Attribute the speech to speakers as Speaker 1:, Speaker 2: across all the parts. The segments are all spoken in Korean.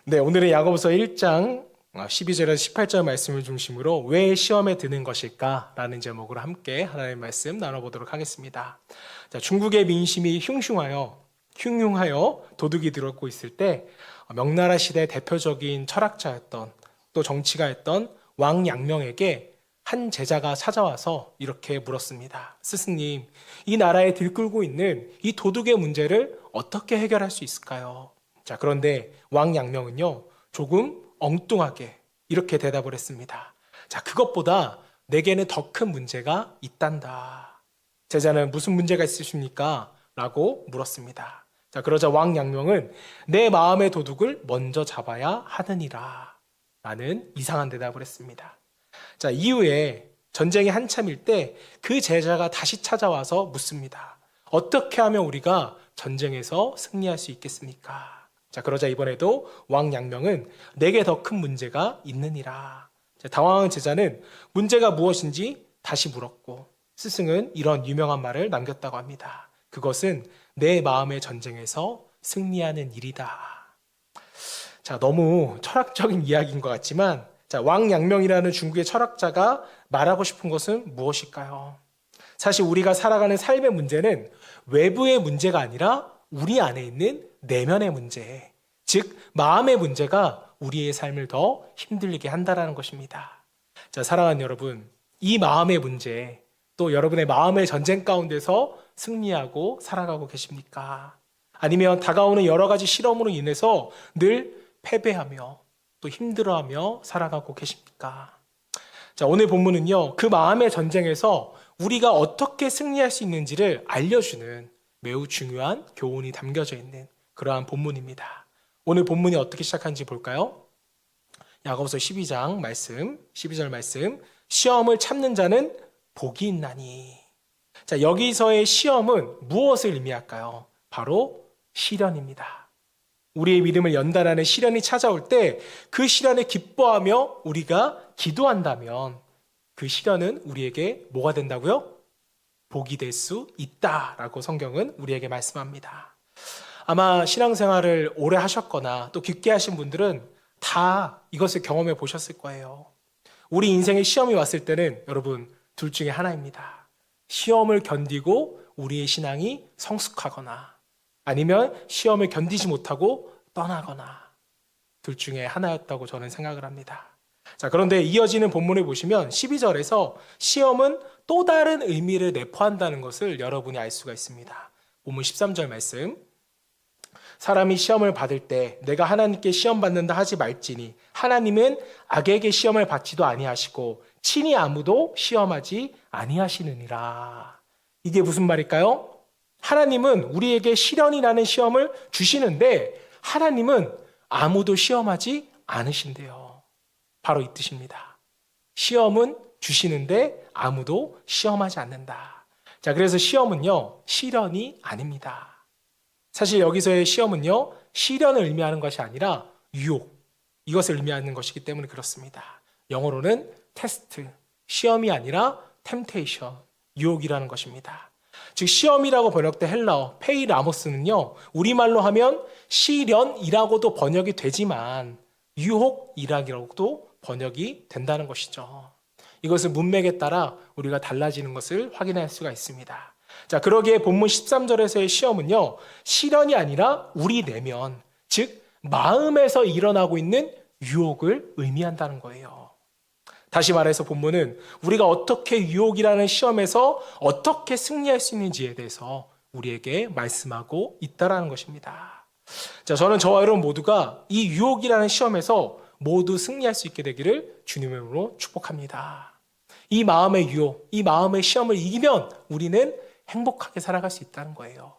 Speaker 1: 네, 오늘은 야고보서 1장 12절에서 18절 말씀을 중심으로 왜 시험에 드는 것일까라는 제목으로 함께 하나님의 말씀 나눠보도록 하겠습니다. 자, 중국의 민심이 흉흉하여 도둑이 들어오고 있을 때 명나라 시대 대표적인 철학자였던 또 정치가였던 왕양명에게 한 제자가 찾아와서 이렇게 물었습니다. 스승님, 이 나라에 들끓고 있는 이 도둑의 문제를 어떻게 해결할 수 있을까요? 자, 그런데 왕양명은요, 조금 엉뚱하게 이렇게 대답을 했습니다. 자, 그것보다 내게는 더 큰 문제가 있단다. 제자는 무슨 문제가 있으십니까? 라고 물었습니다. 자, 그러자 왕양명은 내 마음의 도둑을 먼저 잡아야 하느니라. 라는 이상한 대답을 했습니다. 자, 이후에 전쟁이 한참일 때 그 제자가 다시 찾아와서 묻습니다. 어떻게 하면 우리가 전쟁에서 승리할 수 있겠습니까? 자, 그러자 이번에도 왕양명은 내게 더 큰 문제가 있느니라. 자, 당황한 제자는 문제가 무엇인지 다시 물었고 스승은 이런 유명한 말을 남겼다고 합니다. 그것은 내 마음의 전쟁에서 승리하는 일이다. 자, 너무 철학적인 이야기인 것 같지만 자, 왕양명이라는 중국의 철학자가 말하고 싶은 것은 무엇일까요? 사실 우리가 살아가는 삶의 문제는 외부의 문제가 아니라 우리 안에 있는 내면의 문제, 즉 마음의 문제가 우리의 삶을 더 힘들게 한다는 것입니다. 자, 사랑하는 여러분, 이 마음의 문제, 또 여러분의 마음의 전쟁 가운데서 승리하고 살아가고 계십니까? 아니면 다가오는 여러 가지 실험으로 인해서 늘 패배하며 또 힘들어하며 살아가고 계십니까? 자, 오늘 본문은요, 그 마음의 전쟁에서 우리가 어떻게 승리할 수 있는지를 알려주는 매우 중요한 교훈이 담겨져 있는 그러한 본문입니다. 오늘 본문이 어떻게 시작하는지 볼까요? 야고보서 12장 말씀, 12절 말씀, 시험을 참는 자는 복이 있나니. 자, 여기서의 시험은 무엇을 의미할까요? 바로 시련입니다. 우리의 믿음을 연단하는 시련이 찾아올 때 그 시련에 기뻐하며 우리가 기도한다면 그 시련은 우리에게 뭐가 된다고요? 복이 될 수 있다라고 성경은 우리에게 말씀합니다. 아마 신앙생활을 오래 하셨거나 또 깊게 하신 분들은 다 이것을 경험해 보셨을 거예요. 우리 인생에 시험이 왔을 때는 여러분 둘 중에 하나입니다. 시험을 견디고 우리의 신앙이 성숙하거나 아니면 시험을 견디지 못하고 떠나거나 둘 중에 하나였다고 저는 생각을 합니다. 자, 그런데 이어지는 본문을 보시면 12절에서 시험은 또 다른 의미를 내포한다는 것을 여러분이 알 수가 있습니다. 본문 13절 말씀. 사람이 시험을 받을 때 내가 하나님께 시험 받는다 하지 말지니 하나님은 악에게 시험을 받지도 아니하시고 친히 아무도 시험하지 아니하시느니라. 이게 무슨 말일까요? 하나님은 우리에게 시련이라는 시험을 주시는데 하나님은 아무도 시험하지 않으신대요. 바로 이 뜻입니다. 시험은 주시는데 아무도 시험하지 않는다. 자, 그래서 시험은요, 시련이 아닙니다. 사실 여기서의 시험은요, 시련을 의미하는 것이 아니라 유혹, 이것을 의미하는 것이기 때문에 그렇습니다. 영어로는 테스트, 시험이 아니라 템테이션, 유혹이라는 것입니다. 즉 시험이라고 번역된 헬라어 페이라모스는요, 우리말로 하면 시련이라고도 번역이 되지만 유혹이라고도 번역이 된다는 것이죠. 이것은 문맥에 따라 우리가 달라지는 것을 확인할 수가 있습니다. 자, 그러기에 본문 13절에서의 시험은요, 시련이 아니라 우리 내면, 즉 마음에서 일어나고 있는 유혹을 의미한다는 거예요. 다시 말해서 본문은 우리가 어떻게 유혹이라는 시험에서 어떻게 승리할 수 있는지에 대해서 우리에게 말씀하고 있다는 것입니다. 자, 저는 저와 여러분 모두가 이 유혹이라는 시험에서 모두 승리할 수 있게 되기를 주님의 이름으로 축복합니다. 이 마음의 유혹, 이 마음의 시험을 이기면 우리는 행복하게 살아갈 수 있다는 거예요.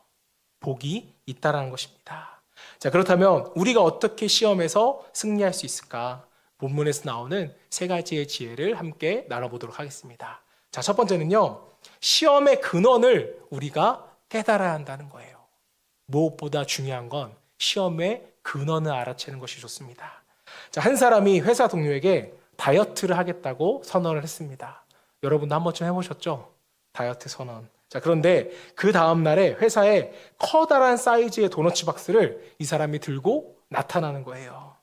Speaker 1: 복이 있다는 것입니다. 자, 그렇다면 우리가 어떻게 시험에서 승리할 수 있을까? 본문에서 나오는 세 가지의 지혜를 함께 나눠보도록 하겠습니다. 자, 첫 번째는요, 시험의 근원을 우리가 깨달아야 한다는 거예요. 무엇보다 중요한 건 시험의 근원을 알아채는 것이 좋습니다. 자, 한 사람이 회사 동료에게 다이어트를 하겠다고 선언을 했습니다. 여러분도 한 번쯤 해보셨죠? 다이어트 선언. 자, 그런데 그 다음날에 회사에 커다란 사이즈의 도너츠 박스를 이 사람이 들고 나타나는 거예요.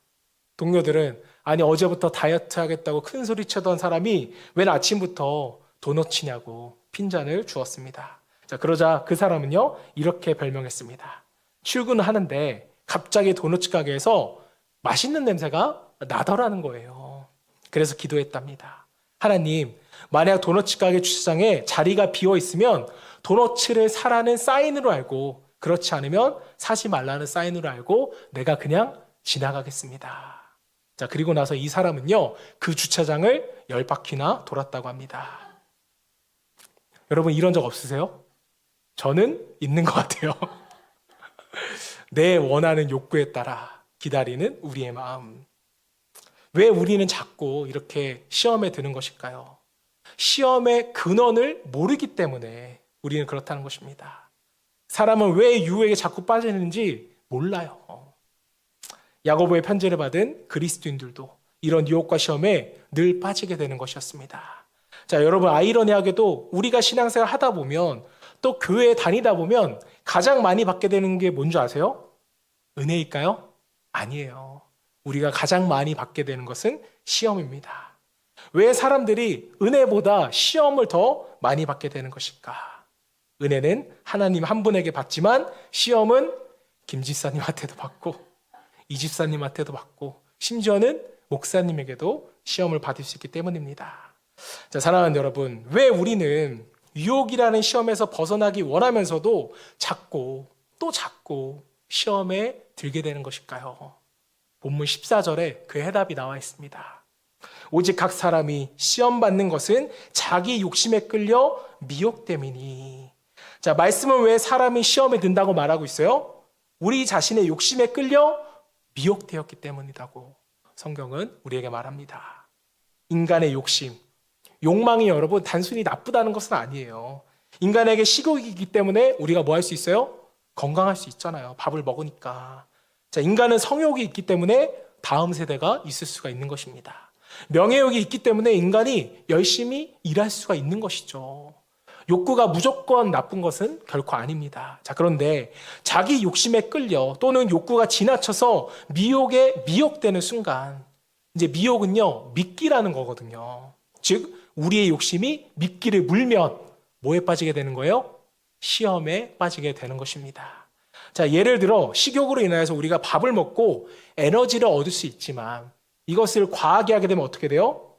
Speaker 1: 동료들은 아니 어제부터 다이어트 하겠다고 큰 소리 치던 사람이 웬 아침부터 도넛이냐고 핀잔을 주었습니다. 자, 그러자 그 사람은요 이렇게 별명했습니다. 출근하는데 갑자기 도넛 가게에서 맛있는 냄새가 나더라는 거예요. 그래서 기도했답니다. 하나님, 만약 도넛 가게 주차장에 자리가 비어 있으면 도넛을 사라는 사인으로 알고, 그렇지 않으면 사지 말라는 사인으로 알고 내가 그냥 지나가겠습니다. 자, 그리고 나서 이 사람은요 그 주차장을 10바퀴나 돌았다고 합니다. 여러분 이런 적 없으세요? 저는 있는 것 같아요. 내 원하는 욕구에 따라 기다리는 우리의 마음. 왜 우리는 자꾸 이렇게 시험에 드는 것일까요? 시험의 근원을 모르기 때문에 우리는 그렇다는 것입니다. 사람은 왜 유혹에 자꾸 빠지는지 몰라요. 야고보의 편지를 받은 그리스도인들도 이런 유혹과 시험에 늘 빠지게 되는 것이었습니다. 자, 여러분 아이러니하게도 우리가 신앙생활 하다 보면 또 교회에 다니다 보면 가장 많이 받게 되는 게 뭔지 아세요? 은혜일까요? 아니에요. 우리가 가장 많이 받게 되는 것은 시험입니다. 왜 사람들이 은혜보다 시험을 더 많이 받게 되는 것일까? 은혜는 하나님 한 분에게 받지만 시험은 김 집사님한테도 받고 이 집사님한테도 받고 심지어는 목사님에게도 시험을 받을 수 있기 때문입니다. 자, 사랑하는 여러분, 왜 우리는 유혹이라는 시험에서 벗어나기 원하면서도 자꾸 또 자꾸 시험에 들게 되는 것일까요? 본문 14절에 그 해답이 나와 있습니다. 오직 각 사람이 시험 받는 것은 자기 욕심에 끌려 미혹됨이니. 자, 말씀은 왜 사람이 시험에 든다고 말하고 있어요? 우리 자신의 욕심에 끌려 미혹되었기 때문이라고 성경은 우리에게 말합니다. 인간의 욕심, 욕망이 여러분 단순히 나쁘다는 것은 아니에요. 인간에게 식욕이기 때문에 우리가 뭐 할 수 있어요? 건강할 수 있잖아요. 밥을 먹으니까. 자, 인간은 성욕이 있기 때문에 다음 세대가 있을 수가 있는 것입니다. 명예욕이 있기 때문에 인간이 열심히 일할 수가 있는 것이죠. 욕구가 무조건 나쁜 것은 결코 아닙니다. 자, 그런데 자기 욕심에 끌려 또는 욕구가 지나쳐서 미혹에 미혹되는 순간, 이제 미혹은요 미끼라는 거거든요. 즉 우리의 욕심이 미끼를 물면 뭐에 빠지게 되는 거예요? 시험에 빠지게 되는 것입니다. 자, 예를 들어 식욕으로 인하여서 우리가 밥을 먹고 에너지를 얻을 수 있지만 이것을 과하게 하게 되면 어떻게 돼요?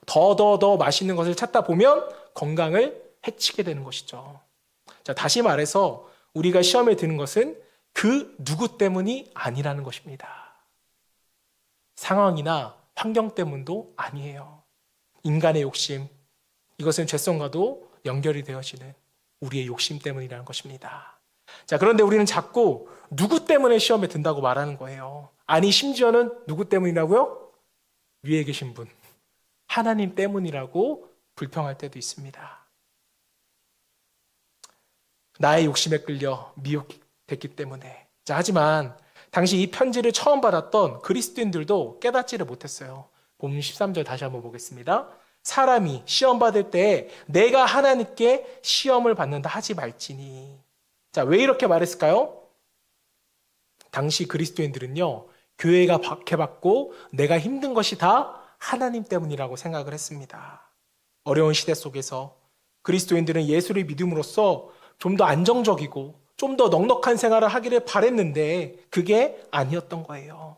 Speaker 1: 더 맛있는 것을 찾다 보면 건강을 해치게 되는 것이죠. 자, 다시 말해서 우리가 시험에 드는 것은 그 누구 때문이 아니라는 것입니다. 상황이나 환경 때문도 아니에요. 인간의 욕심, 이것은 죄성과도 연결이 되어지는 우리의 욕심 때문이라는 것입니다. 자, 그런데 우리는 자꾸 누구 때문에 시험에 든다고 말하는 거예요. 아니, 심지어는 누구 때문이라고요? 위에 계신 분, 하나님 때문이라고 불평할 때도 있습니다. 나의 욕심에 끌려 미혹됐기 때문에. 자, 하지만 당시 이 편지를 처음 받았던 그리스도인들도 깨닫지를 못했어요. 본문 13절 다시 한번 보겠습니다. 사람이 시험 받을 때 내가 하나님께 시험을 받는다 하지 말지니. 자, 왜 이렇게 말했을까요? 당시 그리스도인들은요, 교회가 박해받고 내가 힘든 것이 다 하나님 때문이라고 생각을 했습니다. 어려운 시대 속에서 그리스도인들은 예수를 믿음으로써 좀 더 안정적이고 좀 더 넉넉한 생활을 하기를 바랬는데 그게 아니었던 거예요.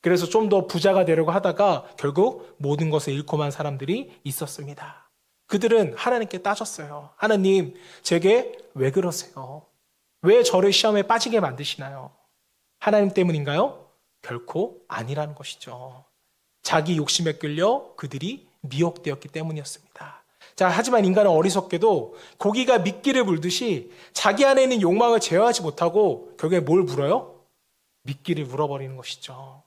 Speaker 1: 그래서 좀 더 부자가 되려고 하다가 결국 모든 것을 잃고 만 사람들이 있었습니다. 그들은 하나님께 따졌어요. 하나님, 제게 왜 그러세요? 왜 저를 시험에 빠지게 만드시나요? 하나님 때문인가요? 결코 아니라는 것이죠. 자기 욕심에 끌려 그들이 미혹되었기 때문이었습니다. 자, 하지만 인간은 어리석게도 고기가 미끼를 물듯이 자기 안에 있는 욕망을 제어하지 못하고 결국에 뭘 물어요? 미끼를 물어버리는 것이죠.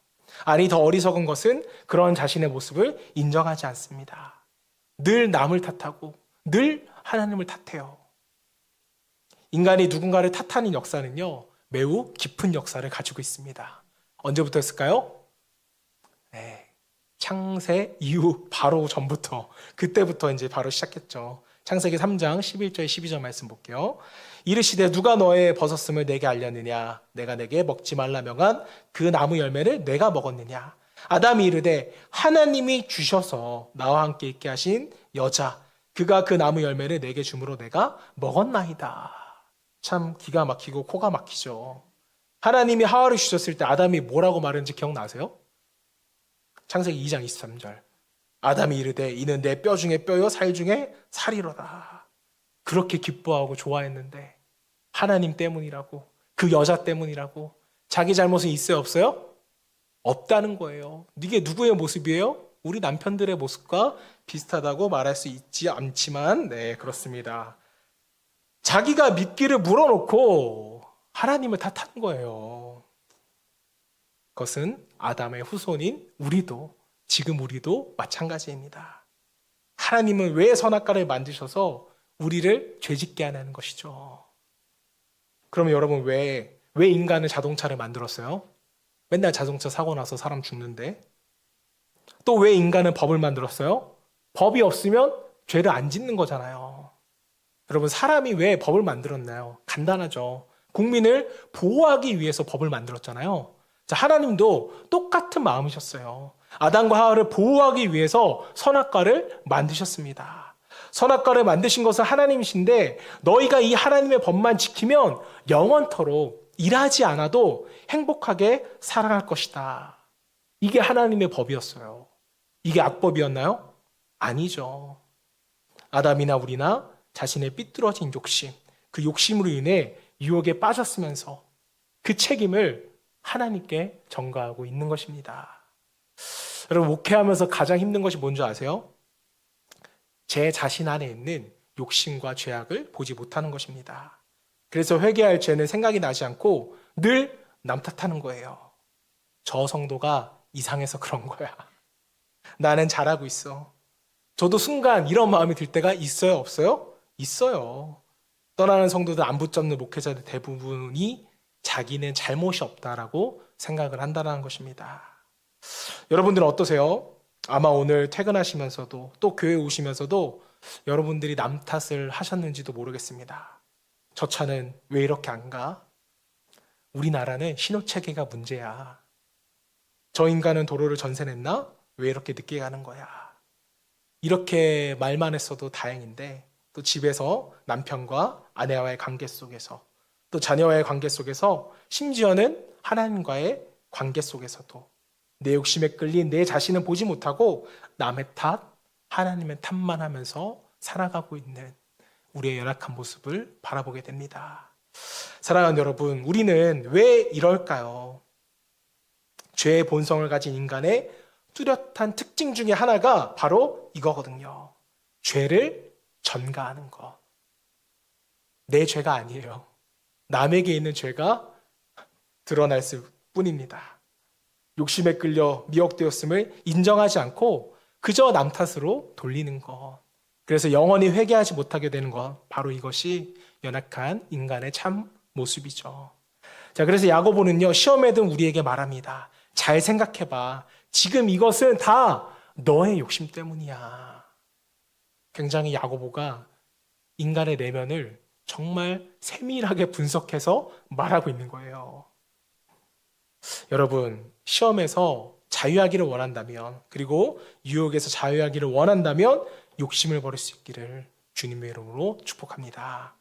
Speaker 1: 아니, 더 어리석은 것은 그런 자신의 모습을 인정하지 않습니다. 늘 남을 탓하고 늘 하나님을 탓해요. 인간이 누군가를 탓하는 역사는요, 매우 깊은 역사를 가지고 있습니다. 언제부터였을까요? 네, 창세 이후 바로 전부터, 그때부터 이제 바로 시작했죠. 창세기 3장 11절 12절 말씀 볼게요. 이르시되 누가 너의 벗었음을 내게 알렸느냐? 내가 내게 먹지 말라 명한 그 나무 열매를 내가 먹었느냐? 아담이 이르되 하나님이 주셔서 나와 함께 있게 하신 여자 그가 그 나무 열매를 내게 주므로 내가 먹었나이다. 참 기가 막히고 코가 막히죠. 하나님이 하와를 주셨을 때 아담이 뭐라고 말했는지 기억나세요? 창세기 2장 23절. 아담이 이르되 이는 내 뼈 중에 뼈요 살 중에 살이로다. 그렇게 기뻐하고 좋아했는데 하나님 때문이라고, 그 여자 때문이라고. 자기 잘못은 있어요 없어요? 없다는 거예요. 이게 누구의 모습이에요? 우리 남편들의 모습과 비슷하다고 말할 수 있지 않지만 네 그렇습니다. 자기가 미끼를 물어놓고 하나님을 탓하는 거예요. 그것은 아담의 후손인 지금 우리도 마찬가지입니다. 하나님은 왜 선악과를 만드셔서 우리를 죄짓게 하는 것이죠. 그러면 여러분 왜 인간은 자동차를 만들었어요? 맨날 자동차 사고 나서 사람 죽는데. 또 왜 인간은 법을 만들었어요? 법이 없으면 죄를 안 짓는 거잖아요. 여러분 사람이 왜 법을 만들었나요? 간단하죠. 국민을 보호하기 위해서 법을 만들었잖아요. 자, 하나님도 똑같은 마음이셨어요. 아담과 하와를 보호하기 위해서 선악과를 만드셨습니다. 선악과를 만드신 것은 하나님이신데 너희가 이 하나님의 법만 지키면 영원토록 일하지 않아도 행복하게 살아갈 것이다. 이게 하나님의 법이었어요. 이게 악법이었나요? 아니죠. 아담이나 우리나 자신의 삐뚤어진 욕심, 그 욕심으로 인해 유혹에 빠졌으면서 그 책임을 하나님께 전가하고 있는 것입니다. 여러분 목회하면서 가장 힘든 것이 뭔지 아세요? 제 자신 안에 있는 욕심과 죄악을 보지 못하는 것입니다. 그래서 회개할 죄는 생각이 나지 않고 늘 남 탓하는 거예요. 저 성도가 이상해서 그런 거야. 나는 잘하고 있어. 저도 순간 이런 마음이 들 때가 있어요 없어요? 있어요. 떠나는 성도들 안 붙잡는 목회자들 대부분이 자기는 잘못이 없다라고 생각을 한다는 것입니다. 여러분들은 어떠세요? 아마 오늘 퇴근하시면서도 또 교회 오시면서도 여러분들이 남 탓을 하셨는지도 모르겠습니다. 저 차는 왜 이렇게 안 가? 우리나라는 신호체계가 문제야. 저 인간은 도로를 전세냈나? 왜 이렇게 늦게 가는 거야? 이렇게 말만 했어도 다행인데 또 집에서 남편과 아내와의 관계 속에서 또 자녀와의 관계 속에서 심지어는 하나님과의 관계 속에서도 내 욕심에 끌린 내 자신은 보지 못하고 남의 탓, 하나님의 탓만 하면서 살아가고 있는 우리의 연약한 모습을 바라보게 됩니다. 사랑하는 여러분, 우리는 왜 이럴까요? 죄의 본성을 가진 인간의 뚜렷한 특징 중에 하나가 바로 이거거든요. 죄를 전가하는 것. 내 죄가 아니에요. 남에게 있는 죄가 드러날 뿐입니다. 욕심에 끌려 미혹되었음을 인정하지 않고 그저 남 탓으로 돌리는 것. 그래서 영원히 회개하지 못하게 되는 것. 바로 이것이 연약한 인간의 참 모습이죠. 자, 그래서 야고보는요, 시험에 든 우리에게 말합니다. 잘 생각해봐. 지금 이것은 다 너의 욕심 때문이야. 굉장히 야고보가 인간의 내면을 정말 세밀하게 분석해서 말하고 있는 거예요. 여러분, 시험에서 자유하기를 원한다면, 그리고 유혹에서 자유하기를 원한다면 욕심을 버릴 수 있기를 주님의 이름으로 축복합니다.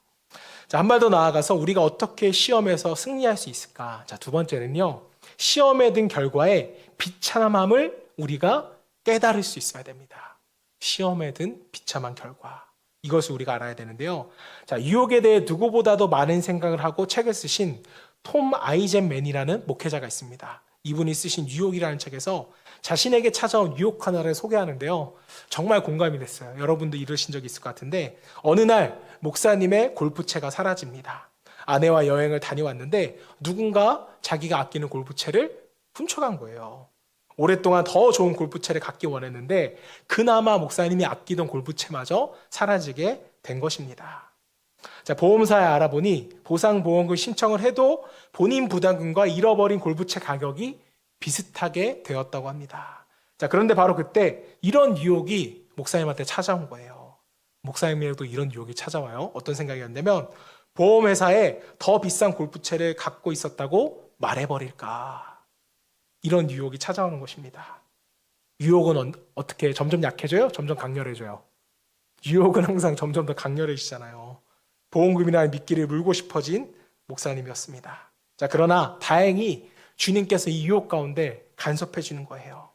Speaker 1: 자, 한 발 더 나아가서 우리가 어떻게 시험에서 승리할 수 있을까? 자, 두 번째는요, 시험에 든 결과의 비참함을 우리가 깨달을 수 있어야 됩니다. 시험에 든 비참한 결과. 이것을 우리가 알아야 되는데요. 자, 유혹에 대해 누구보다도 많은 생각을 하고 책을 쓰신 톰 아이젠맨이라는 목회자가 있습니다. 이분이 쓰신 유혹이라는 책에서 자신에게 찾아온 유혹 하나를 소개하는데요. 정말 공감이 됐어요. 여러분도 이러신 적이 있을 것 같은데 어느 날 목사님의 골프채가 사라집니다. 아내와 여행을 다녀왔는데 누군가 자기가 아끼는 골프채를 훔쳐간 거예요. 오랫동안 더 좋은 골프채를 갖기 원했는데 그나마 목사님이 아끼던 골프채마저 사라지게 된 것입니다. 자, 보험사에 알아보니 보상보험금 신청을 해도 본인 부담금과 잃어버린 골프채 가격이 비슷하게 되었다고 합니다. 자, 그런데 바로 그때 이런 유혹이 목사님한테 찾아온 거예요. 목사님에게도 이런 유혹이 찾아와요. 어떤 생각이었냐면 보험회사에 더 비싼 골프채를 갖고 있었다고 말해버릴까. 이런 유혹이 찾아오는 것입니다. 유혹은 어떻게 점점 약해져요? 점점 강렬해져요. 유혹은 항상 점점 더 강렬해지잖아요. 보험금이라는 미끼를 물고 싶어진 목사님이었습니다. 자, 그러나 다행히 주님께서 이 유혹 가운데 간섭해 주는 거예요.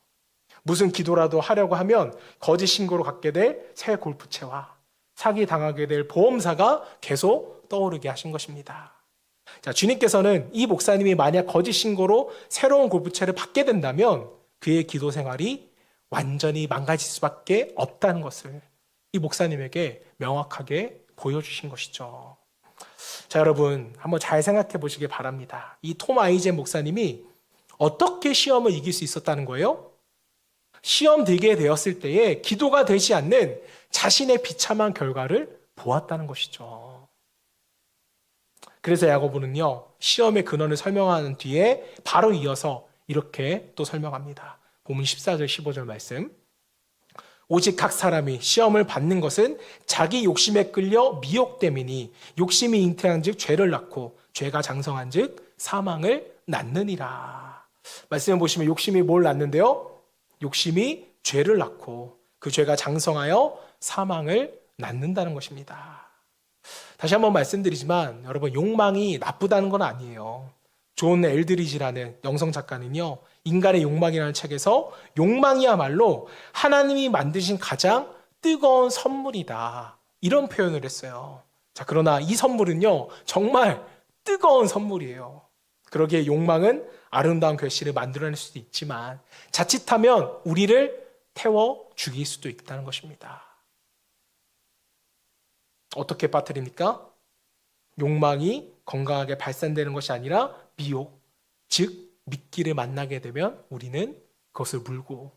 Speaker 1: 무슨 기도라도 하려고 하면 거짓 신고로 갖게 될 새 골프채와 사기 당하게 될 보험사가 계속 떠오르게 하신 것입니다. 자, 주님께서는 이 목사님이 만약 거짓 신고로 새로운 골프채를 받게 된다면 그의 기도 생활이 완전히 망가질 수밖에 없다는 것을 이 목사님에게 명확하게 보여주신 것이죠. 자, 여러분 한번 잘 생각해 보시기 바랍니다. 이 톰 아이젠 목사님이 어떻게 시험을 이길 수 있었다는 거예요? 시험 들게 되었을 때에 기도가 되지 않는 자신의 비참한 결과를 보았다는 것이죠. 그래서 야고보는요, 시험의 근원을 설명하는 뒤에 바로 이어서 이렇게 또 설명합니다. 본문 14절 15절 말씀. 오직 각 사람이 시험을 받는 것은 자기 욕심에 끌려 미혹됨이니 욕심이 잉태한 즉 죄를 낳고 죄가 장성한 즉 사망을 낳느니라. 말씀을 보시면 욕심이 뭘 낳는데요? 욕심이 죄를 낳고 그 죄가 장성하여 사망을 낳는다는 것입니다. 다시 한번 말씀드리지만 여러분, 욕망이 나쁘다는 건 아니에요. 존 엘드리지라는 영성 작가는요, 인간의 욕망이라는 책에서 욕망이야말로 하나님이 만드신 가장 뜨거운 선물이다, 이런 표현을 했어요. 자, 그러나 이 선물은요 정말 뜨거운 선물이에요. 그러기에 욕망은 아름다운 결실을 만들어낼 수도 있지만 자칫하면 우리를 태워 죽일 수도 있다는 것입니다. 어떻게 빠뜨립니까? 욕망이 건강하게 발산되는 것이 아니라 미혹, 즉 미끼를 만나게 되면 우리는 그것을 물고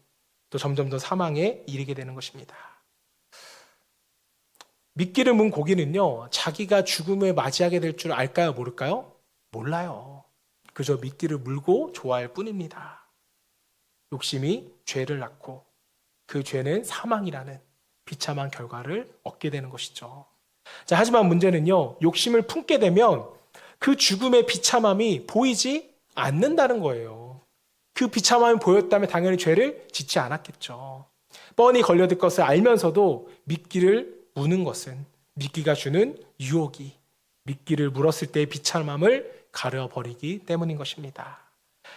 Speaker 1: 또 점점 더 사망에 이르게 되는 것입니다. 미끼를 문 고기는요, 자기가 죽음을 맞이하게 될 줄 알까요? 모를까요? 몰라요. 그저 미끼를 물고 좋아할 뿐입니다. 욕심이 죄를 낳고 그 죄는 사망이라는 비참한 결과를 얻게 되는 것이죠. 자, 하지만 문제는요, 욕심을 품게 되면 그 죽음의 비참함이 보이지 않는다는 거예요. 그 비참함이 보였다면 당연히 죄를 짓지 않았겠죠. 뻔히 걸려들 것을 알면서도 미끼를 무는 것은 미끼가 주는 유혹이 미끼를 물었을 때의 비참함을 가려버리기 때문인 것입니다.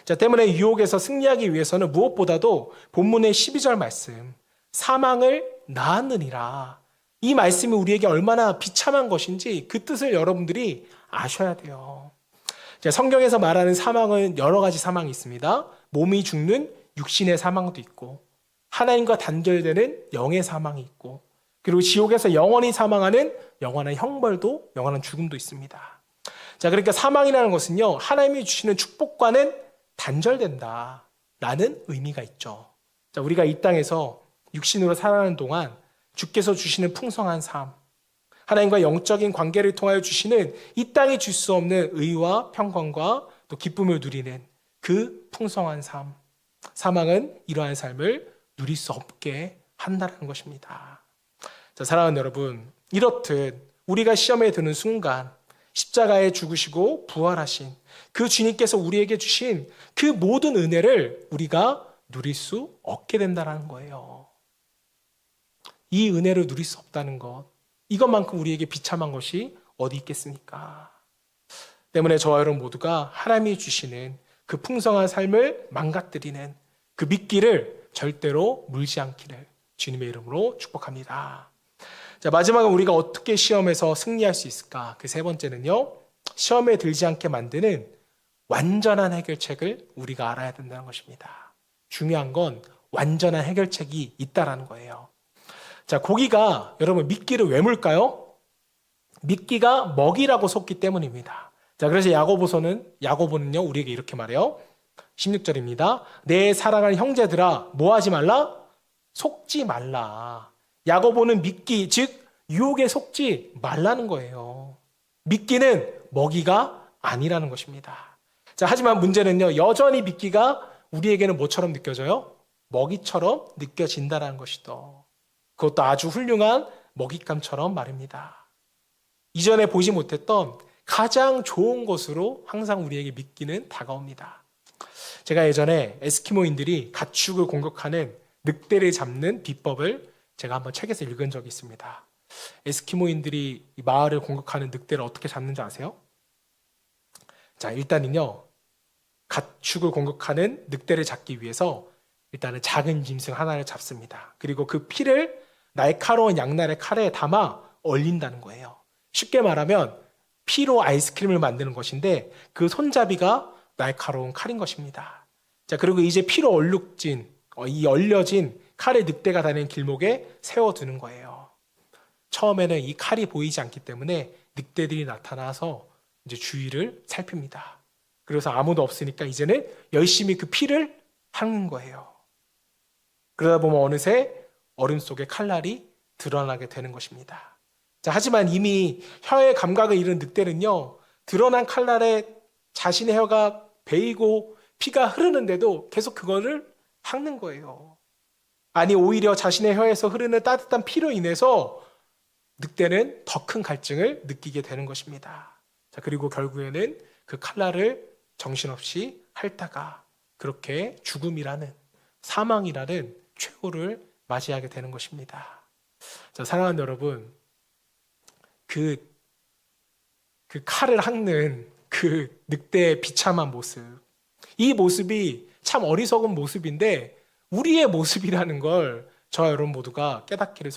Speaker 1: 자, 때문에 유혹에서 승리하기 위해서는 무엇보다도 본문의 12절 말씀, 사망을 낳았느니라, 이 말씀이 우리에게 얼마나 비참한 것인지 그 뜻을 여러분들이 아셔야 돼요. 자, 성경에서 말하는 사망은 여러 가지 사망이 있습니다. 몸이 죽는 육신의 사망도 있고, 하나님과 단절되는 영의 사망이 있고, 그리고 지옥에서 영원히 사망하는 영원한 형벌도, 영원한 죽음도 있습니다. 자, 그러니까 사망이라는 것은요, 하나님이 주시는 축복과는 단절된다라는 의미가 있죠. 자, 우리가 이 땅에서 육신으로 살아가는 동안 주께서 주시는 풍성한 삶, 하나님과 영적인 관계를 통하여 주시는 이 땅에 줄 수 없는 의와 평강과 또 기쁨을 누리는 그 풍성한 삶, 사망은 이러한 삶을 누릴 수 없게 한다는 것입니다. 자, 사랑하는 여러분, 이렇듯 우리가 시험에 드는 순간 십자가에 죽으시고 부활하신 그 주님께서 우리에게 주신 그 모든 은혜를 우리가 누릴 수 없게 된다는 거예요. 이 은혜를 누릴 수 없다는 것, 이것만큼 우리에게 비참한 것이 어디 있겠습니까? 때문에 저와 여러분 모두가 하나님이 주시는 그 풍성한 삶을 망가뜨리는 그 미끼를 절대로 물지 않기를 주님의 이름으로 축복합니다. 자, 마지막은 우리가 어떻게 시험에서 승리할 수 있을까? 그 세 번째는요, 시험에 들지 않게 만드는 완전한 해결책을 우리가 알아야 된다는 것입니다. 중요한 건 완전한 해결책이 있다라는 거예요. 자, 고기가 여러분 미끼를 왜 물까요? 미끼가 먹이라고 속기 때문입니다. 자, 그래서 야고보는요 우리에게 이렇게 말해요. 16절입니다. 내 사랑하는 형제들아, 뭐 하지 말라? 속지 말라. 야고보는 미끼, 즉 유혹에 속지 말라는 거예요. 미끼는 먹이가 아니라는 것입니다. 자, 하지만 문제는요, 여전히 미끼가 우리에게는 뭐처럼 느껴져요? 먹이처럼 느껴진다는 것이죠. 그것도 아주 훌륭한 먹잇감처럼 말입니다. 이전에 보지 못했던 가장 좋은 것으로 항상 우리에게 미끼는 다가옵니다. 제가 예전에 에스키모인들이 가축을 공격하는 늑대를 잡는 비법을 제가 한번 책에서 읽은 적이 있습니다. 에스키모인들이 이 마을을 공격하는 늑대를 어떻게 잡는지 아세요? 자, 일단은요, 가축을 공격하는 늑대를 잡기 위해서 일단은 작은 짐승 하나를 잡습니다. 그리고 그 피를 날카로운 양날의 칼에 담아 얼린다는 거예요. 쉽게 말하면 피로 아이스크림을 만드는 것인데 그 손잡이가 날카로운 칼인 것입니다. 자, 그리고 이제 피로 이 얼려진 칼을 늑대가 다니는 길목에 세워두는 거예요. 처음에는 이 칼이 보이지 않기 때문에 늑대들이 나타나서 이제 주위를 살핍니다. 그래서 아무도 없으니까 이제는 열심히 그 피를 핥는 거예요. 그러다 보면 어느새 얼음 속에 칼날이 드러나게 되는 것입니다. 자, 하지만 이미 혀의 감각을 잃은 늑대는요, 드러난 칼날에 자신의 혀가 베이고 피가 흐르는데도 계속 그거를 핥는 거예요. 아니, 오히려 자신의 혀에서 흐르는 따뜻한 피로 인해서 늑대는 더 큰 갈증을 느끼게 되는 것입니다. 자, 그리고 결국에는 그 칼날을 정신없이 핥다가 그렇게 죽음이라는, 사망이라는 최후를 맞이하게 되는 것입니다. 자, 사랑하는 여러분, 그 칼을 핥는 그 늑대의 비참한 모습, 이 모습이 참 어리석은 모습인데 우리의 모습이라는 걸 저와 여러분 모두가 깨닫기를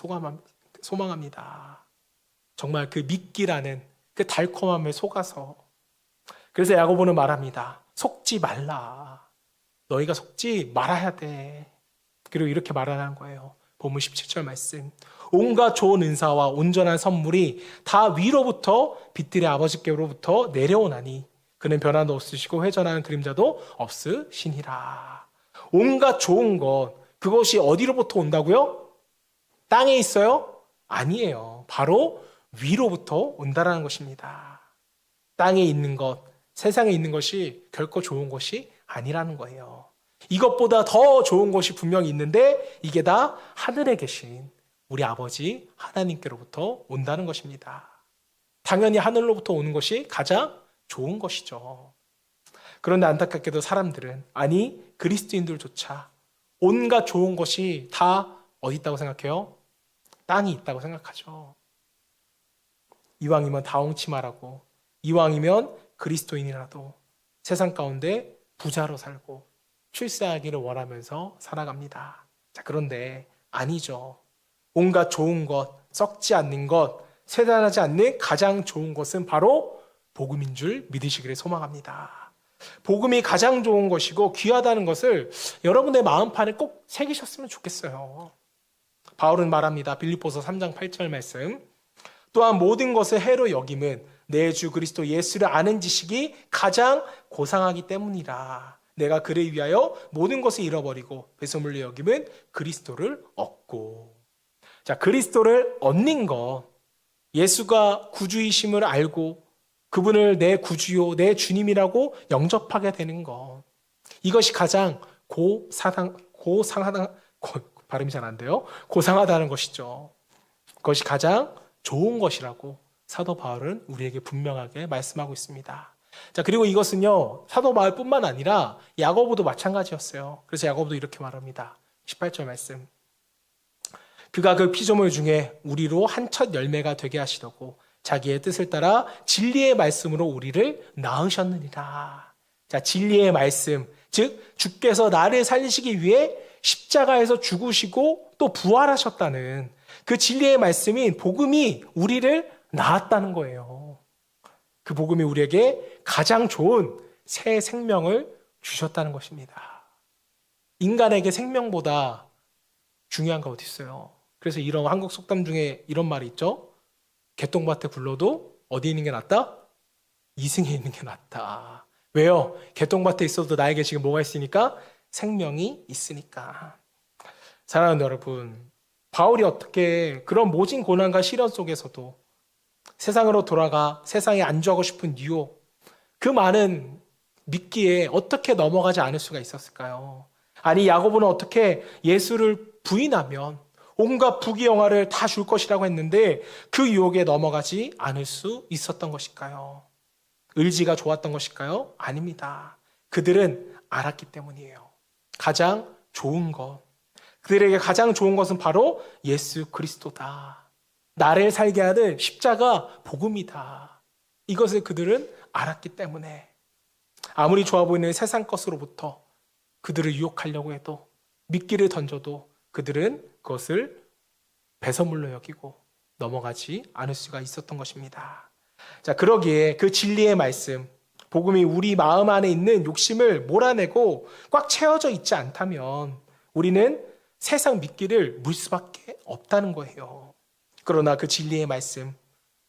Speaker 1: 소망합니다. 정말 그 미끼라는 그 달콤함에 속아서. 그래서 야고보는 말합니다. 속지 말라. 너희가 속지 말아야 돼. 그리고 이렇게 말하는 거예요. 본문 17절 말씀. 온갖 좋은 은사와 온전한 선물이 다 위로부터 빛들의 아버지께로부터 내려오나니 그는 변화도 없으시고 회전하는 그림자도 없으시니라. 온갖 좋은 것, 그것이 어디로부터 온다고요? 땅에 있어요? 아니에요. 바로 위로부터 온다라는 것입니다. 땅에 있는 것, 세상에 있는 것이 결코 좋은 것이 아니라는 거예요. 이것보다 더 좋은 것이 분명히 있는데 이게 다 하늘에 계신 우리 아버지 하나님께로부터 온다는 것입니다. 당연히 하늘로부터 오는 것이 가장 좋은 것이죠. 그런데 안타깝게도 사람들은, 아니 그리스도인들조차 온갖 좋은 것이 다 어디 있다고 생각해요? 땅이 있다고 생각하죠. 이왕이면 다홍치마라고, 이왕이면 그리스도인이라도 세상 가운데 부자로 살고 출세하기를 원하면서 살아갑니다. 자, 그런데 아니죠. 온갖 좋은 것, 썩지 않는 것, 쇠단하지 않는 가장 좋은 것은 바로 복음인 줄 믿으시기를 소망합니다. 복음이 가장 좋은 것이고 귀하다는 것을 여러분의 마음판에 꼭 새기셨으면 좋겠어요. 바울은 말합니다. 빌립보서 3장 8절 말씀. 또한 모든 것을 해로 여김은 내 주 그리스도 예수를 아는 지식이 가장 고상하기 때문이라. 내가 그를 위하여 모든 것을 잃어버리고 배설물로 여김은 그리스도를 얻고. 자, 그리스도를 얻는 것, 예수가 구주이심을 알고 그분을 내 구주요, 내 주님이라고 영접하게 되는 것, 이것이 가장 발음이 잘 안 돼요. 고상하다는 것이죠. 그것이 가장 좋은 것이라고 사도 바울은 우리에게 분명하게 말씀하고 있습니다. 자, 그리고 이것은요, 사도 바울뿐만 아니라 야고보도 마찬가지였어요. 그래서 야고보도 이렇게 말합니다. 18절 말씀. 그가 그 피조물 중에 우리로 한 첫 열매가 되게 하시려고 자기의 뜻을 따라 진리의 말씀으로 우리를 낳으셨느니라. 자, 진리의 말씀, 즉 주께서 나를 살리시기 위해 십자가에서 죽으시고 또 부활하셨다는 그 진리의 말씀인 복음이 우리를 낳았다는 거예요. 그 복음이 우리에게 가장 좋은 새 생명을 주셨다는 것입니다. 인간에게 생명보다 중요한 거 어디 있어요? 그래서 이런 한국 속담 중에 이런 말이 있죠. 개똥밭에 굴러도 어디 있는 게 낫다? 이승에 있는 게 낫다. 왜요? 개똥밭에 있어도 나에게 지금 뭐가 있으니까? 생명이 있으니까. 사랑하는 여러분, 바울이 어떻게 그런 모진 고난과 시련 속에서도 세상으로 돌아가 세상에 안주하고 싶은 유혹, 그 많은 미끼에 어떻게 넘어가지 않을 수가 있었을까요? 아니, 야고보는 어떻게 예수를 부인하면 온갖 부귀영화를 다 줄 것이라고 했는데 그 유혹에 넘어가지 않을 수 있었던 것일까요? 의지가 좋았던 것일까요? 아닙니다. 그들은 알았기 때문이에요. 가장 좋은 것, 그들에게 가장 좋은 것은 바로 예수 그리스도다. 나를 살게 하는 십자가 복음이다. 이것을 그들은 알았기 때문에 아무리 좋아 보이는 세상 것으로부터 그들을 유혹하려고 해도, 미끼를 던져도 그들은 그것을 배설물로 여기고 넘어가지 않을 수가 있었던 것입니다. 자, 그러기에 그 진리의 말씀, 복음이 우리 마음 안에 있는 욕심을 몰아내고 꽉 채워져 있지 않다면 우리는 세상 미끼를 물 수밖에 없다는 거예요. 그러나 그 진리의 말씀,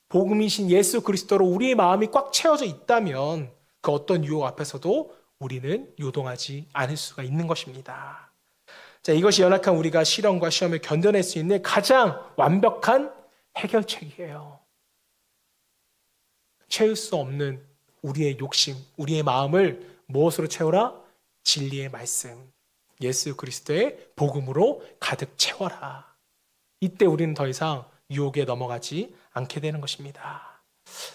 Speaker 1: 복음이신 예수 그리스도로 우리의 마음이 꽉 채워져 있다면 그 어떤 유혹 앞에서도 우리는 요동하지 않을 수가 있는 것입니다. 자, 이것이 연약한 우리가 시련과 시험을 견뎌낼 수 있는 가장 완벽한 해결책이에요. 채울 수 없는 우리의 욕심, 우리의 마음을 무엇으로 채워라? 진리의 말씀, 예수 그리스도의 복음으로 가득 채워라. 이때 우리는 더 이상 유혹에 넘어가지 않게 되는 것입니다.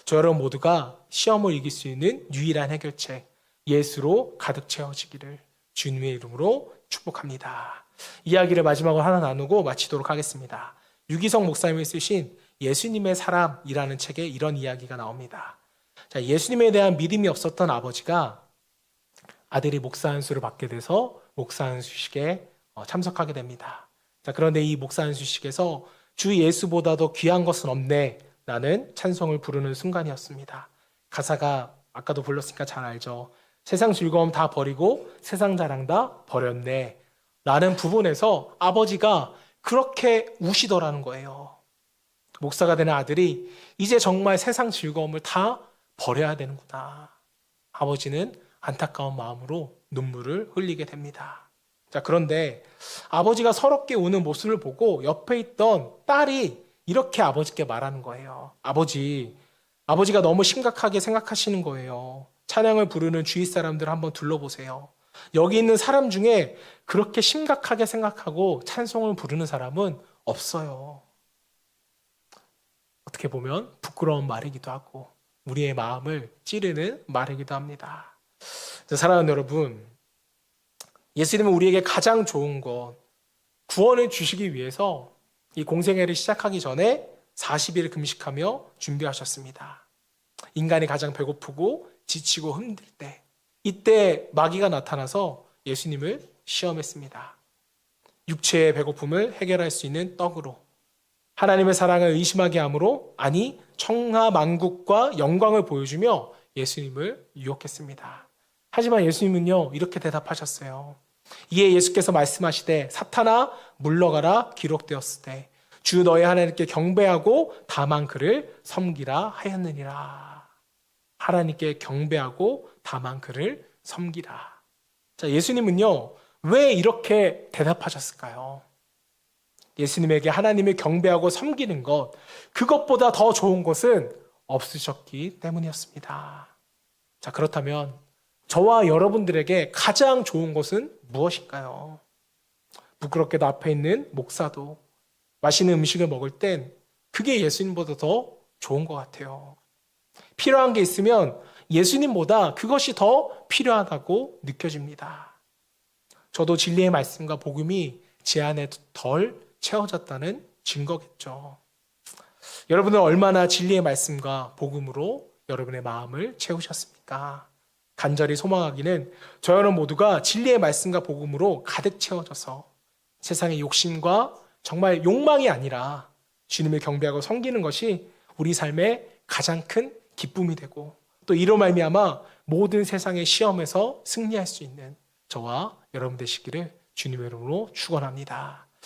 Speaker 1: 저 여러분 모두가 시험을 이길 수 있는 유일한 해결책, 예수로 가득 채워지기를 주님의 이름으로 축복합니다. 이야기를 마지막으로 하나 나누고 마치도록 하겠습니다. 유기성 목사님이 쓰신 예수님의 사람이라는 책에 이런 이야기가 나옵니다. 자, 예수님에 대한 믿음이 없었던 아버지가 아들이 목사 안수를 받게 돼서 목사 안수식에 참석하게 됩니다. 자, 그런데 이 목사 안수식에서 주 예수보다도 귀한 것은 없네 라는 찬송을 부르는 순간이었습니다. 가사가 아까도 불렀으니까 잘 알죠. 세상 즐거움 다 버리고 세상 자랑 다 버렸네 라는 부분에서 아버지가 그렇게 우시더라는 거예요. 목사가 되는 아들이 이제 정말 세상 즐거움을 다 버려야 되는구나. 아버지는 안타까운 마음으로 눈물을 흘리게 됩니다. 자, 그런데 아버지가 서럽게 우는 모습을 보고 옆에 있던 딸이 이렇게 아버지께 말하는 거예요. 아버지가 너무 심각하게 생각하시는 거예요. 찬양을 부르는 주위 사람들 한번 둘러보세요. 여기 있는 사람 중에 그렇게 심각하게 생각하고 찬송을 부르는 사람은 없어요. 어떻게 보면 부끄러운 말이기도 하고 우리의 마음을 찌르는 말이기도 합니다. 사랑하는 여러분, 예수님은 우리에게 가장 좋은 것, 구원을 주시기 위해서 이 공생애를 시작하기 전에 40일 금식하며 준비하셨습니다. 인간이 가장 배고프고 지치고 힘들 때, 이때 마귀가 나타나서 예수님을 시험했습니다. 육체의 배고픔을 해결할 수 있는 떡으로, 하나님의 사랑을 의심하게 함으로, 아니 천하만국과 영광을 보여주며 예수님을 유혹했습니다. 하지만 예수님은요, 이렇게 대답하셨어요. 이에 예수께서 말씀하시되 사탄아 물러가라 기록되었으되 주 너의 하나님께 경배하고 다만 그를 섬기라 하였느니라. 하나님께 경배하고 다만 그를 섬기라. 자, 예수님은요, 왜 이렇게 대답하셨을까요? 예수님에게 하나님을 경배하고 섬기는 것, 그것보다 더 좋은 것은 없으셨기 때문이었습니다. 자, 그렇다면 저와 여러분들에게 가장 좋은 것은 무엇일까요? 부끄럽게도 앞에 있는 목사도 맛있는 음식을 먹을 땐 그게 예수님보다 더 좋은 것 같아요. 필요한 게 있으면 예수님보다 그것이 더 필요하다고 느껴집니다. 저도 진리의 말씀과 복음이 제 안에 덜 채워졌다는 증거겠죠. 여러분은 얼마나 진리의 말씀과 복음으로 여러분의 마음을 채우셨습니까? 간절히 소망하기는 저 여러분 모두가 진리의 말씀과 복음으로 가득 채워져서 세상의 욕심과 정말 욕망이 아니라 주님을 경배하고 섬기는 것이 우리 삶의 가장 큰 기쁨이 되고, 또 이로 말미암아 모든 세상의 시험에서 승리할 수 있는 저와 여러분 되시기를 주님의 이름으로 축원합니다.